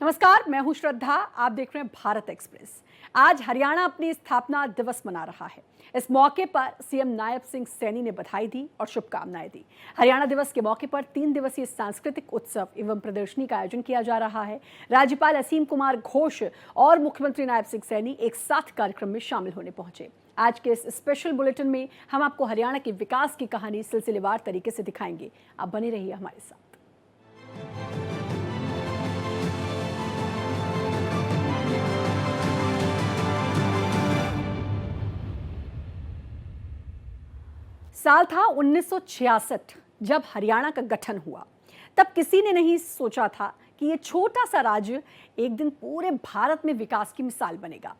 नमस्कार, मैं हूं श्रद्धा। आप देख रहे हैं भारत एक्सप्रेस। आज हरियाणा अपनी स्थापना दिवस मना रहा है। इस मौके पर सीएम नायब सिंह सैनी ने बधाई दी और शुभकामनाएं दी। हरियाणा दिवस के मौके पर 3 दिवसीय सांस्कृतिक उत्सव एवं प्रदर्शनी का आयोजन किया जा रहा है। राज्यपाल असीम कुमार घोष और मुख्यमंत्री नायब सिंह सैनी एक साथ कार्यक्रम में शामिल होने पहुंचे। आज के इस स्पेशल बुलेटिन में हम आपको हरियाणा के विकास की कहानी सिलसिलेवार तरीके से दिखाएंगे। आप बने रहिए हमारे साथ। साल था 1966 जब हरियाणा का गठन हुआ। तब किसी ने नहीं सोचा था कि ये छोटा सा राज्य एक दिन पूरे भारत में विकास की मिसाल बनेगा।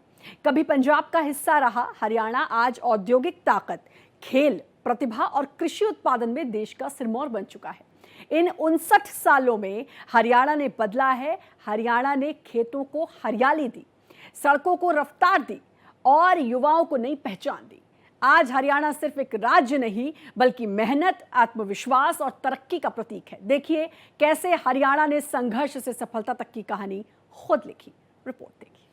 कभी पंजाब का हिस्सा रहा हरियाणा आज औद्योगिक ताकत, खेल, प्रतिभा और कृषि उत्पादन में देश का सिरमौर बन चुका है। इन 59 सालों में हरियाणा ने बदला है। हरियाणा ने खेतों को हरियाली दी, सड़कों को रफ्तार दी और युवाओं को नई पहचान दी। आज हरियाणा सिर्फ एक राज्य नहीं बल्कि मेहनत, आत्मविश्वास और तरक्की का प्रतीक है। देखिए कैसे हरियाणा ने संघर्ष से सफलता तक की कहानी खुद लिखी। रिपोर्ट देखिए।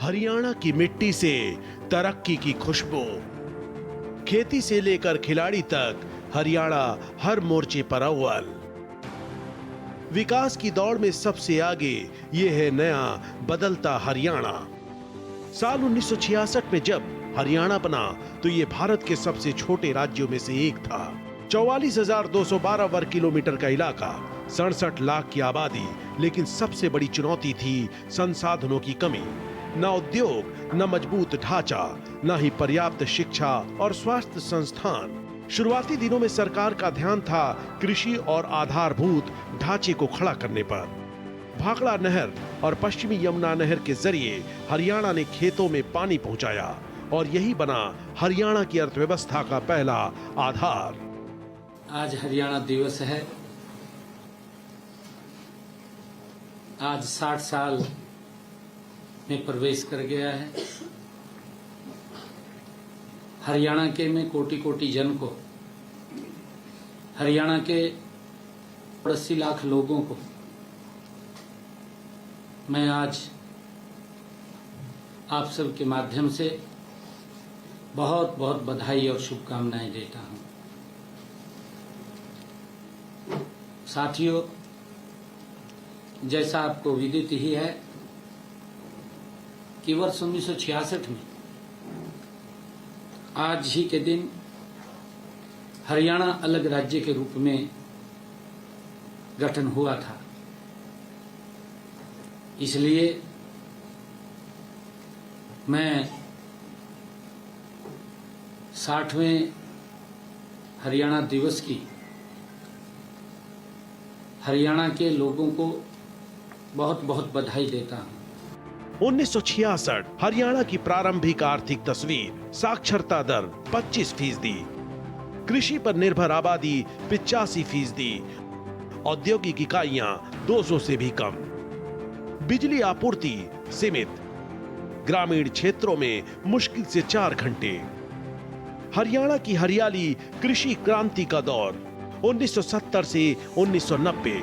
हरियाणा की मिट्टी से तरक्की की खुशबू, खेती से लेकर खिलाड़ी तक हरियाणा हर मोर्चे पर अव्वल। विकास की दौड़ में सबसे आगे ये है नया बदलता हरियाणा। साल 1966 में जब हरियाणा बना तो ये भारत के सबसे छोटे राज्यों में से एक था। 44,212 वर्ग किलोमीटर का इलाका, 67 लाख की आबादी, लेकिन सबसे बड़ी चुनौती थी संसाधनों की कमी। न उद्योग, न मजबूत ढांचा, न ही पर्याप्त शिक्षा और स्वास्थ्य संस्थान। शुरुआती दिनों में सरकार का ध्यान था कृषि और आधारभूत ढांचे को खड़ा करने पर। भाखड़ा नहर और पश्चिमी यमुना नहर के जरिए हरियाणा ने खेतों में पानी पहुंचाया और यही बना हरियाणा की अर्थव्यवस्था का पहला आधार। आज हरियाणा दिवस है। आज 60 साल में प्रवेश कर गया है। हरियाणा के में कोटि कोटि जन को, हरियाणा के 80 लाख लोगों को मैं आज आप सब के माध्यम से बहुत बहुत बधाई और शुभकामनाएं देता हूं। साथियों, जैसा आपको विदित ही है कि वर्ष 1966 में आज ही के दिन हरियाणा अलग राज्य के रूप में गठन हुआ था। इसलिए मैं 60वें हरियाणा दिवस की हरियाणा के लोगों को बहुत बहुत बधाई देता हूं। 1966 हरियाणा की प्रारंभिक आर्थिक तस्वीर, साक्षरता दर 25%, कृषि पर निर्भर आबादी 85%, औद्योगिक इकाइयां 200 से भी कम, बिजली आपूर्ति सीमित, ग्रामीण क्षेत्रों में मुश्किल से 4 घंटे। हरियाणा की हरियाली, कृषि क्रांति का दौर 1970 से 1990।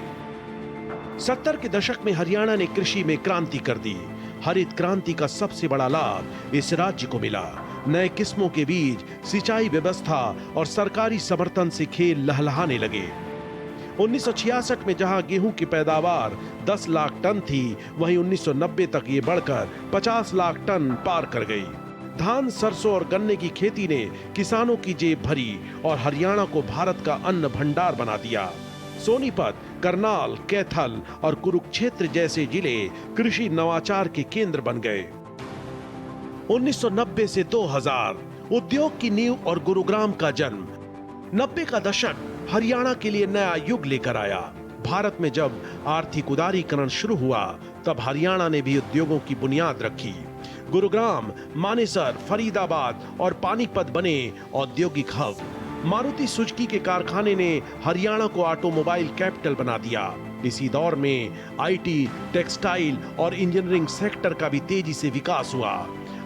70 के दशक में हरियाणा ने कृषि में क्रांति कर दी। हरित क्रांति का सबसे बड़ा लाभ इस राज्य को मिला। नए किस्मों के बीज, सिंचाई व्यवस्था और सरकारी समर्थन से खेत लहलहाने लगे। 1966 में जहां गेहूं की पैदावार 10 लाख टन थी, वहीं 1990 तक ये बढ़कर 50 लाख टन पार कर गई। धान, सरसों और गन्ने की खेती ने किसानों की जेब भरी और हरियाणा को भारत का अन्न भंडार बना दिया। सोनीपत, करनाल, कैथल और कुरुक्षेत्र जैसे जिले कृषि नवाचार के केंद्र बन गए। 1990 से 2000 उद्योग की नींव और गुरुग्राम का जन्म। 90 का दशक हरियाणा के लिए नया युग लेकर आया। भारत में जब आर्थिक उदारीकरण शुरू हुआ तब हरियाणा ने भी उद्योगों की बुनियाद रखी। गुरुग्राम, मानेसर, फरीदाबाद और पानीपत बने औद्योगिक हब। मारुति सुजुकी के कारखाने ने हरियाणा को ऑटोमोबाइल कैपिटल बना दिया। इसी दौर में आईटी, टेक्सटाइल और इंजीनियरिंग सेक्टर का भी तेजी से विकास हुआ।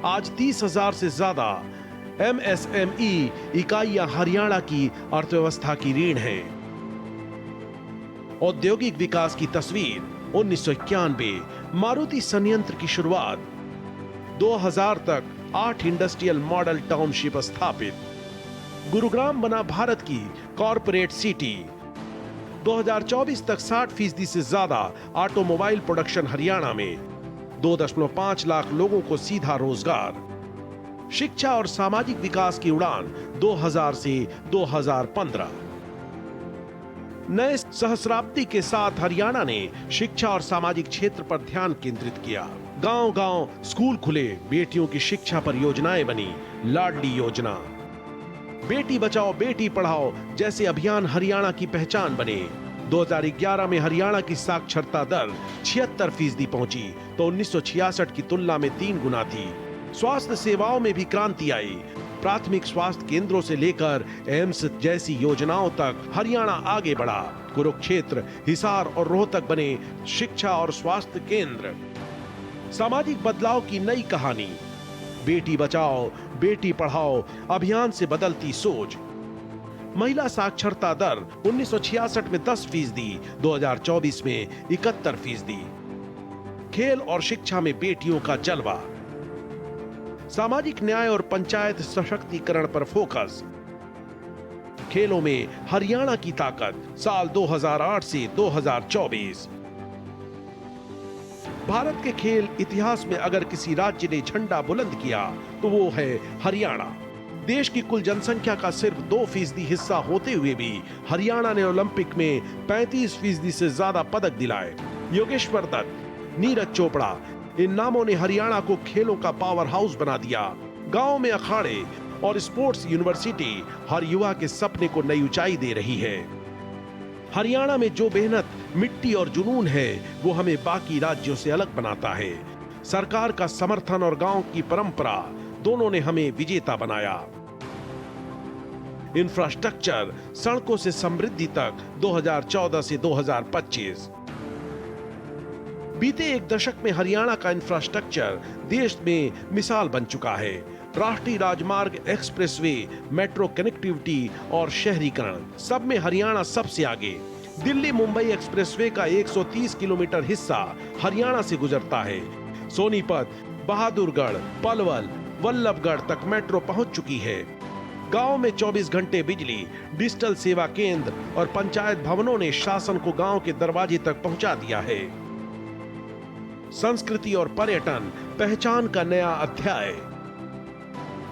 आज 30,000 से ज्यादा MSME इकाइयां हरियाणा की अर्थव्यवस्था की रीढ़ हैं। औद्योगिक विकास की तस्वीर 1991 मारुति संयंत्र की शुरुआत, 2000 तक 8 इंडस्ट्रियल मॉडल टाउनशिप स्थापित, गुरुग्राम बना भारत की कॉरपोरेट सिटी, 2024 तक 60% से ज्यादा ऑटोमोबाइल प्रोडक्शन हरियाणा में, 2.5 लाख लोगों को सीधा रोजगार, शिक्षा और सामाजिक विकास की उड़ान 2000 से 2015। नए सहस्राब्दी के साथ हरियाणा ने शिक्षा और सामाजिक क्षेत्र पर ध्यान केंद्रित किया। गांव-गांव स्कूल खुले, बेटियों की शिक्षा पर योजनाएं बनी, लाडली योजना, बेटी बचाओ बेटी पढ़ाओ जैसे अभियान हरियाणा की पहचान बने। 2011 में हरियाणा की साक्षरता दर 76% पहुंची तो 1966 की तुलना में 3 गुना थी। स्वास्थ्य सेवाओं में भी क्रांति आई। प्राथमिक स्वास्थ्य केंद्रों से लेकर एम्स जैसी योजनाओं तक हरियाणा आगे बढ़ा। कुरुक्षेत्र, हिसार और रोहतक बने शिक्षा और स्वास्थ्य केंद्र। सामाजिक बदलाव की नई कहानी, बेटी बचाओ बेटी पढ़ाओ अभियान से बदलती सोच। महिला साक्षरता दर 1966 में 10%, 2024 में 71%। खेल और शिक्षा में बेटियों का जलवा। सामाजिक न्याय और पंचायत सशक्तिकरण पर फोकस। खेलों में हरियाणा की ताकत साल 2008 से 2024। भारत के खेल इतिहास में अगर किसी राज्य ने झंडा बुलंद किया तो वो है हरियाणा। देश की कुल जनसंख्या का सिर्फ 2% हिस्सा होते हुए भी हरियाणा ने ओलंपिक में 35% से ज्यादा पदक दिलाए। योगेश्वर दत्त, नीरज चोपड़ा, इन नामों ने हरियाणा को खेलों का पावर हाउस बना दिया। गांव में अखाड़े और स्पोर्ट्स यूनिवर्सिटी हर युवा के सपने को नई ऊंचाई दे रही है। हरियाणा में जो मेहनत, मिट्टी और जुनून है वो हमें बाकी राज्यों से अलग बनाता है। सरकार का समर्थन और गांव की परंपरा दोनों ने हमें विजेता बनाया। इंफ्रास्ट्रक्चर, सड़कों से समृद्धि तक 2014 से 2025। बीते एक दशक में हरियाणा का इंफ्रास्ट्रक्चर देश में मिसाल बन चुका है। राष्ट्रीय राजमार्ग, एक्सप्रेसवे, मेट्रो कनेक्टिविटी और शहरीकरण, सब में हरियाणा सबसे आगे। दिल्ली मुंबई एक्सप्रेसवे का 130 किलोमीटर हिस्सा हरियाणा से गुजरता है। सोनीपत, बहादुरगढ़, पलवल, वल्लभगढ़ तक मेट्रो पहुंच चुकी है। गांव में 24 घंटे बिजली, डिजिटल सेवा केंद्र और पंचायत भवनों ने शासन को गांव के दरवाजे तक पहुंचा दिया है। संस्कृति और पर्यटन, पहचान का नया अध्याय।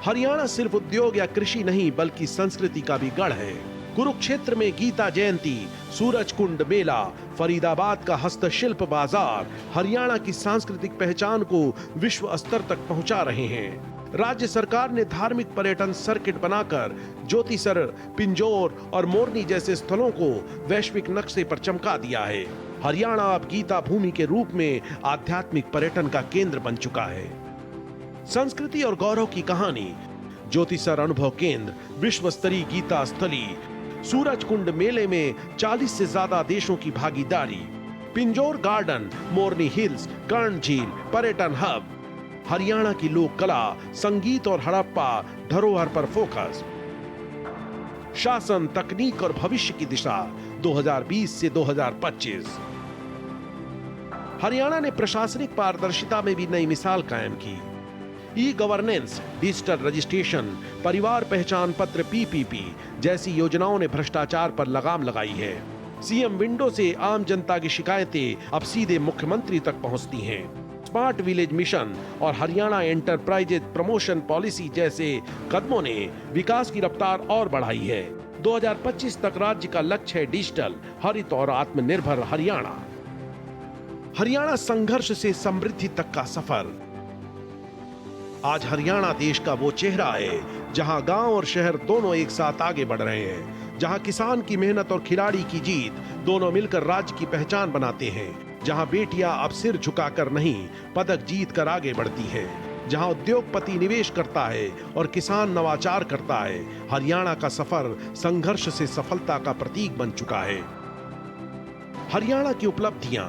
हरियाणा सिर्फ उद्योग या कृषि नहीं बल्कि संस्कृति का भी गढ़ है। कुरुक्षेत्र में गीता जयंती, सूरजकुंड मेला, फरीदाबाद का हस्तशिल्प बाजार हरियाणा की सांस्कृतिक पहचान को विश्व स्तर तक पहुंचा रहे हैं। राज्य सरकार ने धार्मिक पर्यटन सर्किट बनाकर ज्योतिसर, पिंजौर और मोरनी जैसे स्थलों को वैश्विक नक्शे पर चमका दिया है। हरियाणा अब गीता भूमि के रूप में आध्यात्मिक पर्यटन का केंद्र बन चुका है। संस्कृति और गौरव की कहानी, ज्योतिसर अनुभव केंद्र, विश्व स्तरीय गीता स्थली, सूरजकुंड मेले में 40 से ज्यादा देशों की भागीदारी, पिंजौर गार्डन, मोरनी हिल्स, कर्ण झील, पर्यटन हब। हरियाणा की लोक कला, संगीत और हड़प्पा धरोहर पर फोकस। शासन, तकनीक और भविष्य की दिशा 2020 से 2025। हरियाणा ने प्रशासनिक पारदर्शिता में भी नई मिसाल कायम की। ई गवर्नेंस, डिजिटल रजिस्ट्रेशन, परिवार पहचान पत्र PPP जैसी योजनाओं ने भ्रष्टाचार पर लगाम लगाई है। सीएम विंडो से आम जनता की शिकायतें अब सीधे मुख्यमंत्री तक पहुंचती हैं। स्मार्ट विलेज मिशन और हरियाणा एंटरप्राइजेज प्रमोशन पॉलिसी जैसे कदमों ने विकास की रफ्तार और बढ़ाई है। 2025 तक राज्य का लक्ष्य है डिजिटल, हरित और आत्मनिर्भर हरियाणा। हरियाणा संघर्ष से समृद्धि तक का सफर। आज हरियाणा देश का वो चेहरा है जहां गांव और शहर दोनों एक साथ आगे बढ़ रहे हैं, जहां किसान की मेहनत और खिलाड़ी की जीत दोनों मिलकर राज्य की पहचान बनाते हैं, जहां बेटियां अब सिर झुकाकर नहीं पदक जीत कर आगे बढ़ती हैं, जहां उद्योगपति निवेश करता है और किसान नवाचार करता है। हरियाणा का सफर संघर्ष से सफलता का प्रतीक बन चुका है। हरियाणा की उपलब्धियां,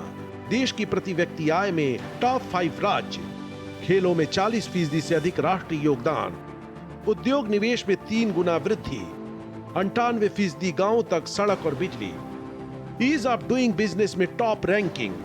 देश की प्रति व्यक्ति आय में टॉप 5 राज्य, खेलों में 40% से अधिक राष्ट्रीय योगदान, उद्योग निवेश में 3 गुना वृद्धि, 98% गांवों तक सड़क और बिजली, ईज ऑफ डूइंग बिजनेस में टॉप रैंकिंग।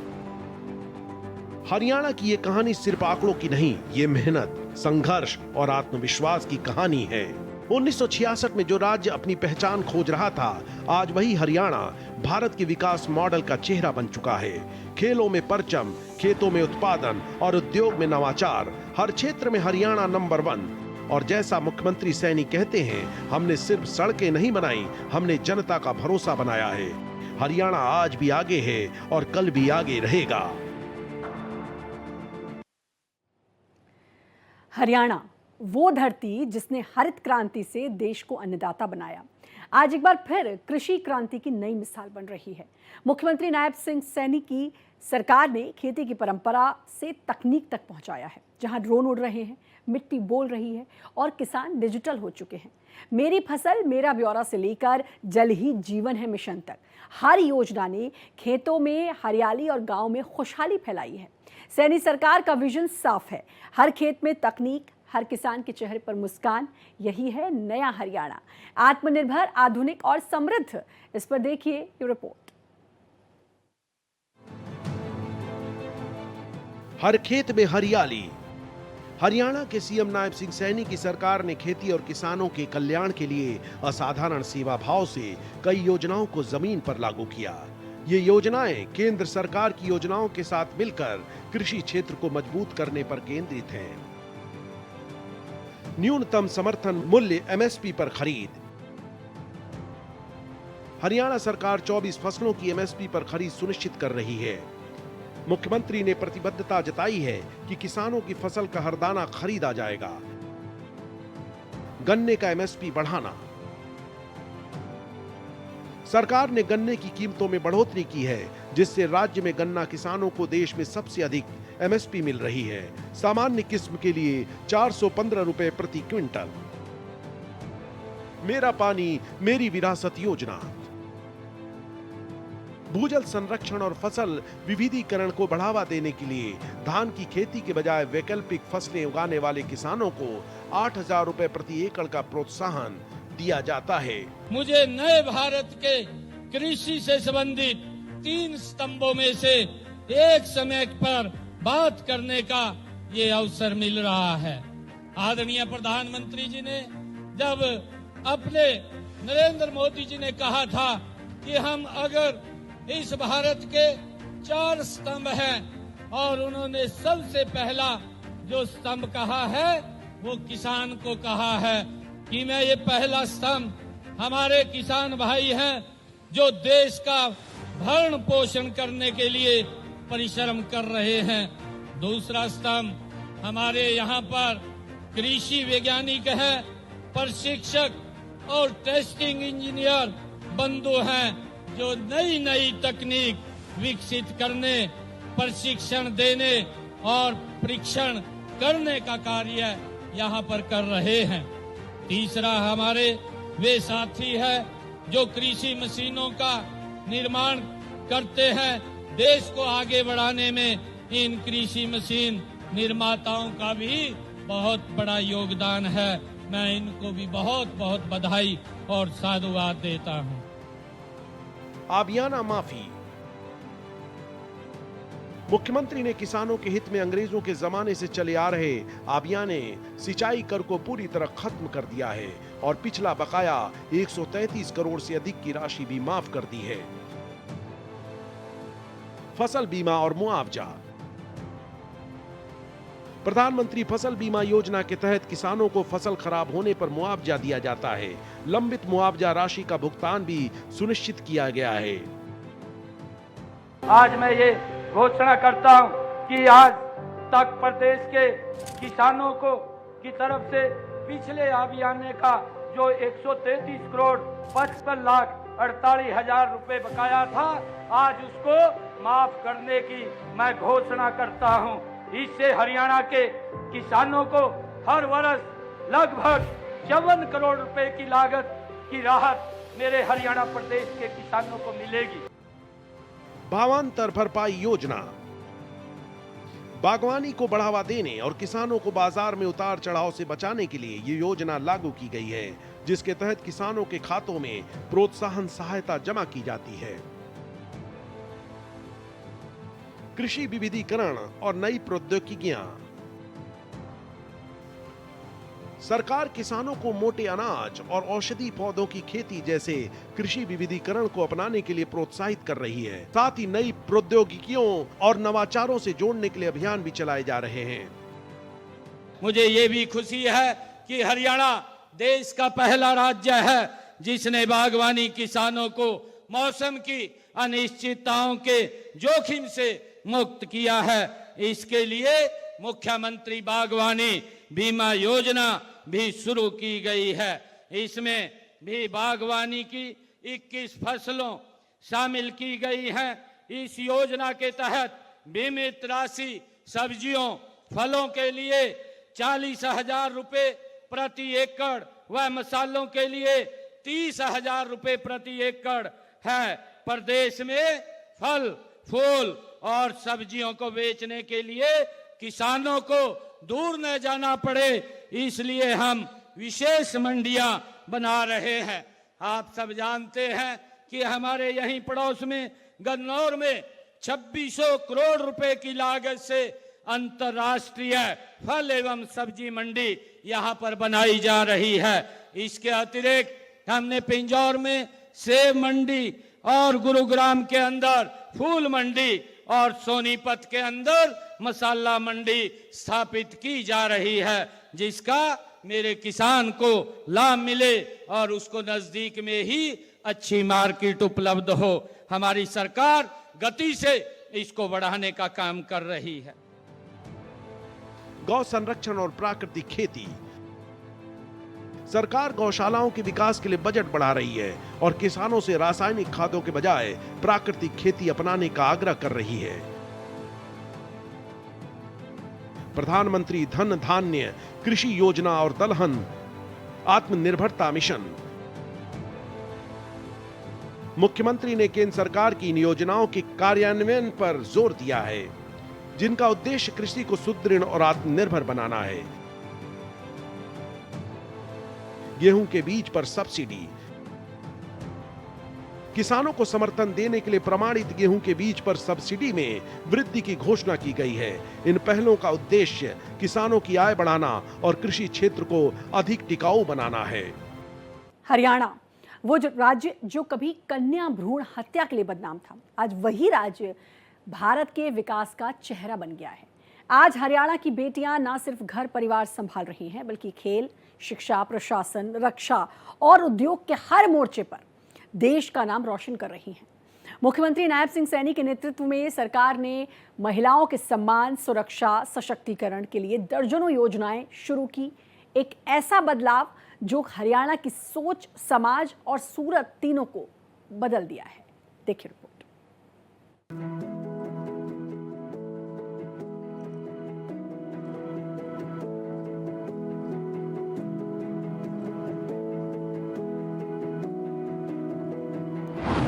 हरियाणा की ये कहानी सिर्फ आंकड़ों की नहीं, ये मेहनत, संघर्ष और आत्मविश्वास की कहानी है। 1966 में जो राज्य अपनी पहचान खोज रहा था, आज वही हरियाणा भारत के विकास मॉडल का चेहरा बन चुका है। खेलों में परचम, खेतों में उत्पादन और उद्योग में नवाचार, हर क्षेत्र में हरियाणा नंबर 1। और जैसा मुख्यमंत्री सैनी कहते हैं, हमने सिर्फ सड़कें नहीं बनाई, हमने जनता का भरोसा बनाया है। हरियाणा आज भी आगे है और कल भी आगे रहेगा। हरियाणा वो धरती जिसने हरित क्रांति से देश को अन्नदाता बनाया, आज एक बार फिर कृषि क्रांति की नई मिसाल बन रही है। मुख्यमंत्री नायब सिंह सैनी की सरकार ने खेती की परंपरा से तकनीक तक पहुंचाया है, जहां ड्रोन उड़ रहे हैं, मिट्टी बोल रही है और किसान डिजिटल हो चुके हैं। मेरी फसल मेरा ब्यौरा से लेकर जल ही जीवन है मिशन तक, हर योजना ने खेतों में हरियाली और गांव में खुशहाली फैलाई है। सैनी सरकार का विजन साफ है, हर खेत में तकनीक, हर किसान के चेहरे पर मुस्कान। यही है नया हरियाणा, आत्मनिर्भर, आधुनिक और समृद्ध। इस पर देखिए ये रिपोर्ट। हर खेत में हरियाली। हरियाणा के सीएम नायब सिंह सैनी की सरकार ने खेती और किसानों के कल्याण के लिए असाधारण सेवा भाव से कई योजनाओं को जमीन पर लागू किया। ये योजनाएं केंद्र सरकार की योजनाओं के साथ मिलकर कृषि क्षेत्र को मजबूत करने पर केंद्रित हैं। न्यूनतम समर्थन मूल्य एमएसपी पर खरीद। हरियाणा सरकार 24 फसलों की एमएसपी पर खरीद सुनिश्चित कर रही है। मुख्यमंत्री ने प्रतिबद्धता जताई है कि किसानों की फसल का हर दाना खरीदा जाएगा। गन्ने का एमएसपी बढ़ाना। सरकार ने गन्ने की कीमतों में बढ़ोतरी की है, जिससे राज्य में गन्ना किसानों को देश में सबसे अधिक एमएसपी मिल रही है। सामान्य किस्म के लिए 415 रुपए प्रति क्विंटल। मेरा पानी मेरी विरासत योजना। भूजल संरक्षण और फसल विविधीकरण को बढ़ावा देने के लिए धान की खेती के बजाय वैकल्पिक फसलें उगाने वाले किसानों को 8,000 रुपए प्रति एकड़ का प्रोत्साहन दिया जाता है। मुझे नए भारत के कृषि से संबंधित 3 स्तंभों में से एक समय पर बात करने का ये अवसर मिल रहा है। आदरणीय प्रधानमंत्री जी ने जब अपने नरेंद्र मोदी जी ने कहा था कि हम अगर इस भारत के 4 स्तंभ हैं, और उन्होंने सबसे पहला जो स्तंभ कहा है वो किसान को कहा है कि मैं ये पहला स्तंभ हमारे किसान भाई हैं जो देश का भरण पोषण करने के लिए परिश्रम कर रहे हैं। दूसरा स्तंभ हमारे यहाँ पर कृषि वैज्ञानिक हैं, प्रशिक्षक और टेस्टिंग इंजीनियर बंधु हैं जो नई नई तकनीक विकसित करने, प्रशिक्षण देने और परीक्षण करने का कार्य यहाँ पर कर रहे हैं। तीसरा हमारे वे साथी हैं जो कृषि मशीनों का निर्माण करते हैं। देश को आगे बढ़ाने में इन कृषि मशीन निर्माताओं का भी बहुत बड़ा योगदान है। मैं इनको भी बहुत बहुत बधाई और साधुवाद देता हूँ। आबियाना माफी। मुख्यमंत्री ने किसानों के हित में अंग्रेजों के जमाने से चले आ रहे आबियाने सिंचाई कर को पूरी तरह खत्म कर दिया है और पिछला बकाया 133 करोड़ से अधिक की राशि भी माफ कर दी है। फसल बीमा और मुआवजा। प्रधानमंत्री फसल बीमा योजना के तहत किसानों को फसल खराब होने पर मुआवजा दिया जाता है। लंबित मुआवजा राशि का भुगतान भी सुनिश्चित किया गया है। आज मैं ये घोषणा करता हूं कि आज तक प्रदेश के किसानों को की तरफ से पिछले अभियान का जो 133 करोड़ 55 लाख 48 हजार रुपए बकाया था, आज उसको माफ करने की मैं घोषणा करता हूं। इससे हरियाणा के किसानों को हर वर्ष लगभग 54 करोड़ रुपए की लागत की राहत मेरे हरियाणा प्रदेश के किसानों को मिलेगी। भावांतर भरपाई योजना। बागवानी को बढ़ावा देने और किसानों को बाजार में उतार चढ़ाव से बचाने के लिए ये योजना लागू की गई है, जिसके तहत किसानों के खातों में प्रोत्साहन सहायता जमा की जाती है। कृषि विविधीकरण और नई प्रौद्योगिकियां। सरकार किसानों को मोटे अनाज और औषधि पौधों की खेती जैसे कृषि विविधीकरण को अपनाने के लिए प्रोत्साहित कर रही है। साथ ही नई प्रौद्योगिकियों और नवाचारों से जोड़ने के लिए अभियान भी चलाए जा रहे हैं। मुझे ये भी खुशी है कि हरियाणा देश का पहला राज्य है जिसने बागवानी किसानों को मौसम की अनिश्चितताओं के जोखिम से मुक्त किया है। इसके लिए मुख्यमंत्री बागवानी बीमा योजना भी शुरू की गई है। इसमें भी बागवानी की 21 फसलों शामिल की गई हैं। इस योजना के तहत बीमित राशि सब्जियों फलों के लिए 40,000 रुपए प्रति एकड़ व मसालों के लिए 30,000 रुपए प्रति एकड़ है। प्रदेश में फल फूल और सब्जियों को बेचने के लिए किसानों को दूर न जाना पड़े, इसलिए हम विशेष मंडियां बना रहे हैं। आप सब जानते हैं कि हमारे यहीं पड़ोस में गन्नौर में 2600 करोड़ रुपए की लागत से अंतर्राष्ट्रीय फल एवं सब्जी मंडी यहां पर बनाई जा रही है। इसके अतिरिक्त हमने पिंजौर में सेब मंडी और गुरुग्राम के अंदर फूल मंडी और सोनीपत के अंदर मसाला मंडी स्थापित की जा रही है, जिसका मेरे किसान को लाभ मिले और उसको नजदीक में ही अच्छी मार्केट उपलब्ध हो। हमारी सरकार गति से इसको बढ़ाने का काम कर रही है। गौ संरक्षण और प्राकृतिक खेती। सरकार गौशालाओं के विकास के लिए बजट बढ़ा रही है और किसानों से रासायनिक खादों के बजाय प्राकृतिक खेती अपनाने का आग्रह कर रही है। प्रधानमंत्री धन धान्य कृषि योजना और दलहन आत्मनिर्भरता मिशन। मुख्यमंत्री ने केंद्र सरकार की इन योजनाओं के कार्यान्वयन पर जोर दिया है, जिनका उद्देश्य कृषि को सुदृढ़ और आत्मनिर्भर बनाना है। गेहूं के बीज पर सब्सिडी। किसानों को समर्थन देने के लिए प्रमाणित गेहूं के बीज पर सब्सिडी में वृद्धि की घोषणा की गई है। इन पहलों का उद्देश्य किसानों की आय बढ़ाना और कृषि क्षेत्र को अधिक टिकाऊ बनाना है। हरियाणा, वो जो राज्य जो कभी कन्या भ्रूण हत्या के लिए बदनाम था, आज वही राज्य भारत के विकास का चेहरा बन गया है। आज हरियाणा की बेटियां ना सिर्फ घर परिवार संभाल रही हैं, बल्कि खेल, शिक्षा, प्रशासन, रक्षा और उद्योग के हर मोर्चे पर देश का नाम रोशन कर रही हैं। मुख्यमंत्री नायब सिंह सैनी के नेतृत्व में सरकार ने महिलाओं के सम्मान, सुरक्षा, सशक्तिकरण के लिए दर्जनों योजनाएं शुरू की। एक ऐसा बदलाव जो हरियाणा की सोच, समाज और सूरत तीनों को बदल दिया है। देखिए रिपोर्ट।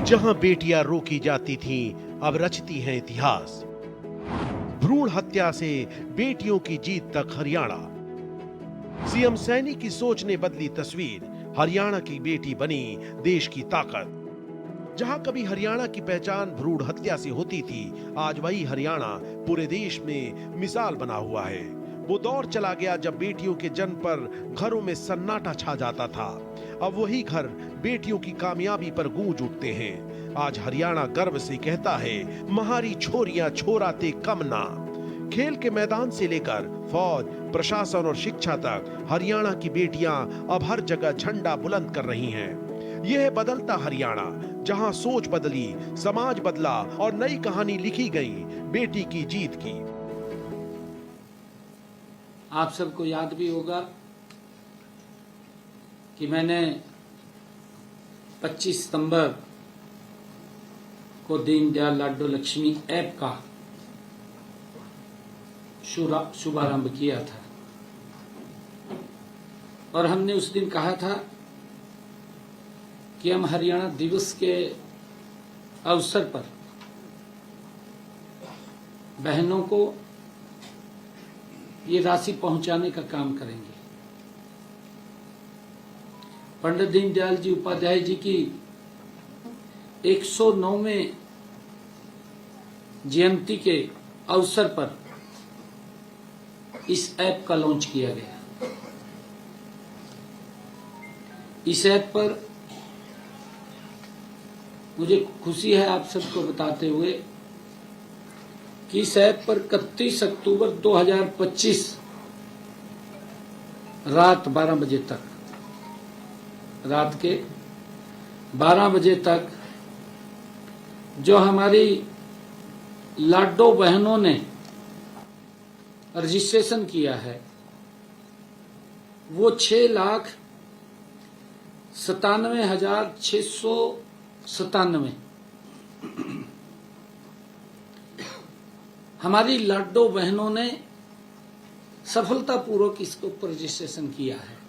जहां बेटियां रोकी जाती थीं, अब रचती हैं इतिहास। भ्रूण हत्या से बेटियों की जीत तक हरियाणा। सीएम सैनी की सोच ने बदली तस्वीर। हरियाणा की बेटी बनी देश की ताकत। जहां कभी हरियाणा की पहचान भ्रूण हत्या से होती थी, आज वही हरियाणा पूरे देश में मिसाल बना हुआ है। वो दौर चला गया जब बेटियों के जन्म पर घरों में सन्नाटा छा जाता था। अब वही घर बेटियों की कामयाबी पर गूंज उठते हैं। आज हरियाणा गर्व से कहता है, महारी छोरियां छोराते कम ना। खेल के मैदान से लेकर फौज, प्रशासन और शिक्षा तक हरियाणा की बेटियां अब हर जगह झंडा बुलंद कर रही हैं। यह है बदलता हरियाणा, जहां सोच बदली, समाज बदला और नई कहानी लिखी गई बेटी की जीत की। आप सबको याद भी होगा कि मैंने 25 सितंबर को दीनदयाल लाडो लक्ष्मी ऐप का शुभारंभ किया था और हमने उस दिन कहा था कि हम हरियाणा दिवस के अवसर पर बहनों को ये राशि पहुंचाने का काम करेंगे। पंडित दीनदयाल जी उपाध्याय जी की 109वें जयंती के अवसर पर इस ऐप का लॉन्च किया गया। इस ऐप पर मुझे खुशी है आप सबको बताते हुए कि इस ऐप पर 31 अक्टूबर 2025 रात 12 बजे तक, रात के 12 बजे तक जो हमारी लाडो बहनों ने रजिस्ट्रेशन किया है वो 6,97,697 हमारी लाडो बहनों ने सफलतापूर्वक इसके ऊपर रजिस्ट्रेशन किया है।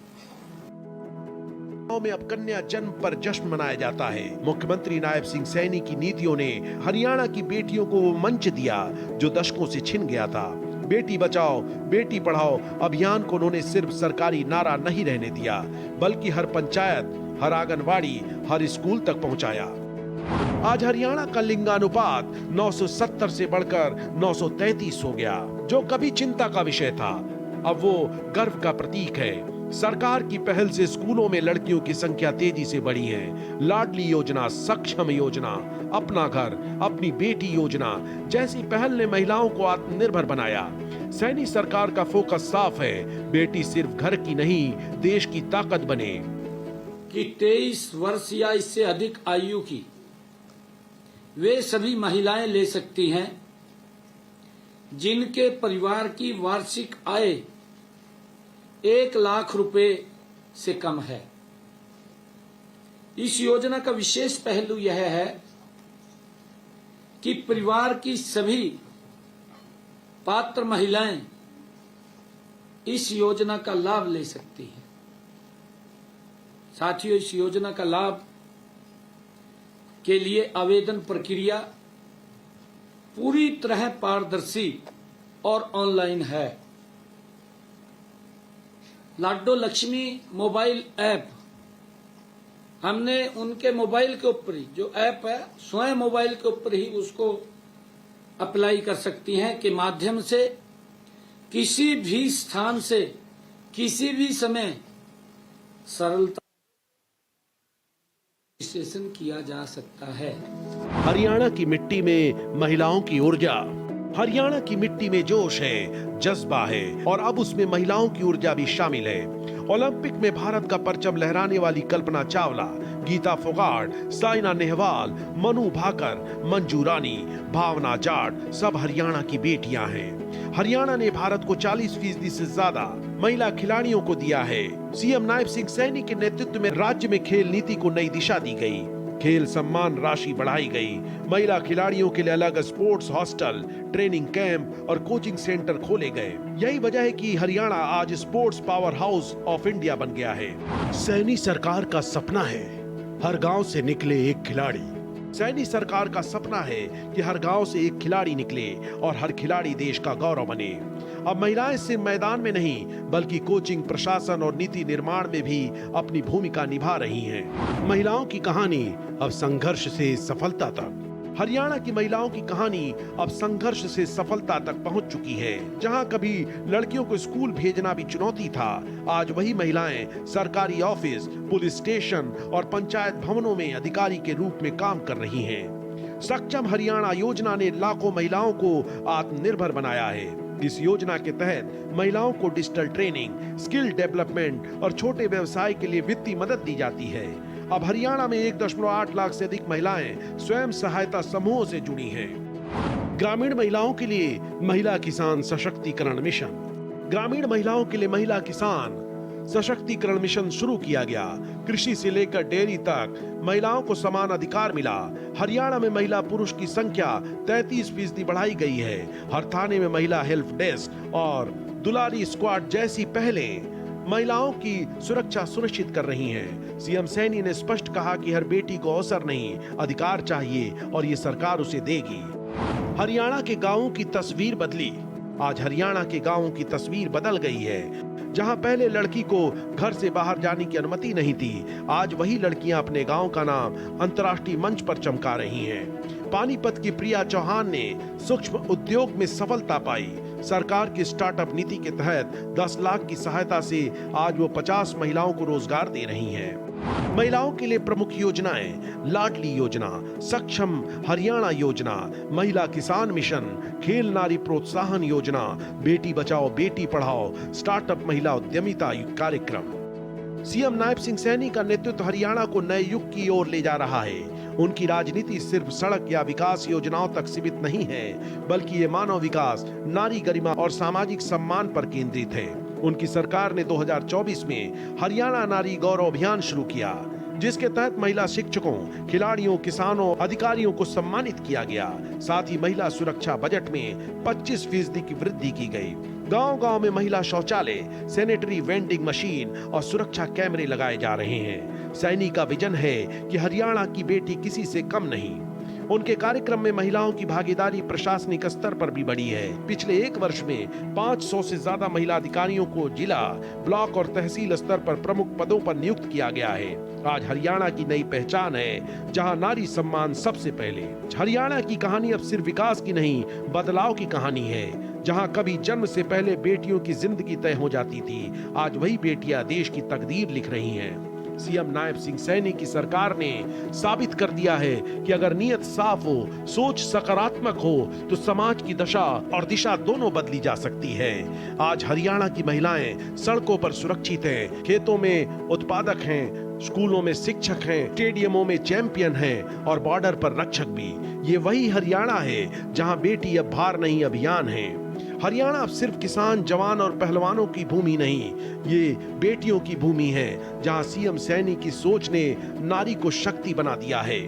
में अब कन्या जन्म पर जश्न मनाया जाता है। मुख्यमंत्री नायब सिंह सैनी की नीतियों ने हरियाणा की बेटियों को वो मंच दिया जो दशकों से छिन गया था। बेटी बचाओ बेटी पढ़ाओ अभियान को उन्होंने सिर्फ सरकारी नारा नहीं रहने दिया, बल्कि हर पंचायत, हर आंगनवाड़ी, हर स्कूल तक पहुंचाया। आज हरियाणा का लिंगानुपात 970 से बढ़कर 933 हो गया, जो कभी चिंता का विषय था अब वो गर्व का प्रतीक है। सरकार की पहल से स्कूलों में लड़कियों की संख्या तेजी से बढ़ी है। लाडली योजना, सक्षम योजना, अपना घर अपनी बेटी योजना जैसी पहल ने महिलाओं को आत्मनिर्भर बनाया। सैनी सरकार का फोकस साफ है, बेटी सिर्फ घर की नहीं देश की ताकत बने। कि 23 वर्ष या इससे अधिक आयु की वे सभी महिलाएं ले सकती हैं जिनके परिवार की वार्षिक आय 1 लाख रुपए से कम है। इस योजना का विशेष पहलू यह है कि परिवार की सभी पात्र महिलाएं इस योजना का लाभ ले सकती हैं। साथियों, इस योजना का लाभ के लिए आवेदन प्रक्रिया पूरी तरह पारदर्शी और ऑनलाइन है। लाडो लक्ष्मी मोबाइल ऐप हमने उनके मोबाइल के ऊपर ही, जो ऐप है स्वयं मोबाइल के ऊपर ही उसको अप्लाई कर सकती हैं के माध्यम से किसी भी स्थान से किसी भी समय सरलता रजिस्ट्रेशन किया जा सकता है। हरियाणा की मिट्टी में महिलाओं की ऊर्जा, हरियाणा की मिट्टी में जोश है, जज्बा है और अब उसमें महिलाओं की ऊर्जा भी शामिल है। ओलंपिक में भारत का परचम लहराने वाली कल्पना चावला, गीता फोगाट, साइना नेहवाल, मनु भाकर, मंजू रानी, भावना जाट सब हरियाणा की बेटियां हैं। हरियाणा ने भारत को 40% से ज्यादा महिला खिलाड़ियों को दिया है। सीएम नायब सिंह सैनी के नेतृत्व में राज्य में खेल नीति को नई दिशा दी गई। खेल सम्मान राशि बढ़ाई गई। महिला खिलाड़ियों के लिए अलग स्पोर्ट्स हॉस्टल, ट्रेनिंग कैंप और कोचिंग सेंटर खोले गए। यही वजह है कि हरियाणा आज sports power house of India बन गया है। सैनी सरकार का सपना है हर गांव से निकले एक खिलाड़ी। सैनी सरकार का सपना है कि हर गांव से एक खिलाड़ी निकले और हर खिलाड़ी देश का गौरव बने। अब महिलाएं सिर्फ मैदान में नहीं बल्कि कोचिंग, प्रशासन और नीति निर्माण में भी अपनी भूमिका निभा रही हैं। महिलाओं की कहानी अब संघर्ष से सफलता तक। हरियाणा की महिलाओं की कहानी अब संघर्ष से सफलता तक पहुंच चुकी है। जहां कभी लड़कियों को स्कूल भेजना भी चुनौती था, आज वही महिलाएं सरकारी ऑफिस, पुलिस स्टेशन और पंचायत भवनों में अधिकारी के रूप में काम कर रही हैं। सक्षम हरियाणा योजना ने लाखों महिलाओं को आत्मनिर्भर बनाया है। इस योजना के तहत महिलाओं को डिजिटल ट्रेनिंग, स्किल डेवलपमेंट और छोटे व्यवसाय के लिए वित्तीय मदद दी जाती है। अब हरियाणा में 1.8 लाख से अधिक महिलाएं स्वयं सहायता समूहों से जुड़ी हैं। ग्रामीण महिलाओं के लिए महिला किसान सशक्तिकरण मिशन। ग्रामीण महिलाओं के लिए महिला किसान सशक्तिकरण मिशन शुरू किया गया। कृषि से लेकर डेयरी तक महिलाओं को समान अधिकार मिला। हरियाणा में महिला पुरुष की संख्या 33% बढ़ाई गई है। हर थाने में महिला हेल्प डेस्क और दुलारी स्क्वाड जैसी पहलें महिलाओं की सुरक्षा सुनिश्चित कर रही हैं। सीएम सैनी ने स्पष्ट कहा कि हर बेटी को अवसर नहीं, अधिकार चाहिए और ये सरकार उसे देगी। हरियाणा के गांवों की तस्वीर बदली। आज हरियाणा के गांवों की तस्वीर बदल गई है। जहां पहले लड़की को घर से बाहर जाने की अनुमति नहीं थी, आज वही लड़कियां अपने गांव का नाम अंतर्राष्ट्रीय मंच पर चमका रही हैं। पानीपत की प्रिया चौहान ने सूक्ष्म उद्योग में सफलता पाई। सरकार की स्टार्टअप नीति के तहत 10 लाख की सहायता से आज वो 50 महिलाओं को रोजगार दे रही हैं। महिलाओं के लिए प्रमुख योजनाएं लाडली योजना, सक्षम हरियाणा योजना, महिला किसान मिशन, खेल नारी प्रोत्साहन योजना, बेटी बचाओ बेटी पढ़ाओ, स्टार्टअप महिला उद्यमिता कार्यक्रम। सीएम नायब सिंह सैनी का नेतृत्व हरियाणा को नए युग की ओर ले जा रहा है। उनकी राजनीति सिर्फ सड़क या विकास योजनाओं तक सीमित नहीं है, बल्कि ये मानव विकास, नारी गरिमा और सामाजिक सम्मान पर केंद्रित है। उनकी सरकार ने 2024 में हरियाणा नारी गौरव अभियान शुरू किया, जिसके तहत महिला शिक्षकों, खिलाड़ियों, किसानों, अधिकारियों को सम्मानित किया गया। साथ ही महिला सुरक्षा बजट में 25% की वृद्धि की गई। गांव-गांव में महिला शौचालय, सैनिटरी वेंडिंग मशीन और सुरक्षा कैमरे लगाए जा रहे हैं। सैनी का विजन है कि हरियाणा की बेटी किसी से कम नहीं। उनके कार्यक्रम में महिलाओं की भागीदारी प्रशासनिक स्तर पर भी बढ़ी है। पिछले 1 वर्ष में 500 से ज्यादा महिला अधिकारियों को जिला, ब्लॉक और तहसील स्तर पर प्रमुख पदों पर नियुक्त किया गया है। आज हरियाणा की नई पहचान है, जहां नारी सम्मान सबसे पहले। हरियाणा की कहानी अब सिर्फ विकास की नहीं, बदलाव की कहानी है। जहां कभी जन्म से पहले बेटियों की जिंदगी तय हो जाती थी, आज वही बेटियां देश की तकदीर लिख रही हैं। सीएम नायब सिंह सैनी की सरकार ने साबित कर दिया है कि अगर नीयत साफ हो, सोच सकारात्मक हो, तो समाज की दशा और दिशा दोनों बदली जा सकती है। आज हरियाणा की महिलाएं सड़कों पर सुरक्षित हैं, खेतों में उत्पादक हैं, स्कूलों में शिक्षक हैं, स्टेडियमों में चैंपियन हैं और बॉर्डर पर रक्षक भी। ये वही हरियाणा है जहां बेटी अब भार नहीं, अभियान है। हरियाणा अब सिर्फ किसान, जवान और पहलवानों की भूमि नहीं, ये बेटियों की भूमि है, जहां सीएम सैनी की सोच ने नारी को शक्ति बना दिया है।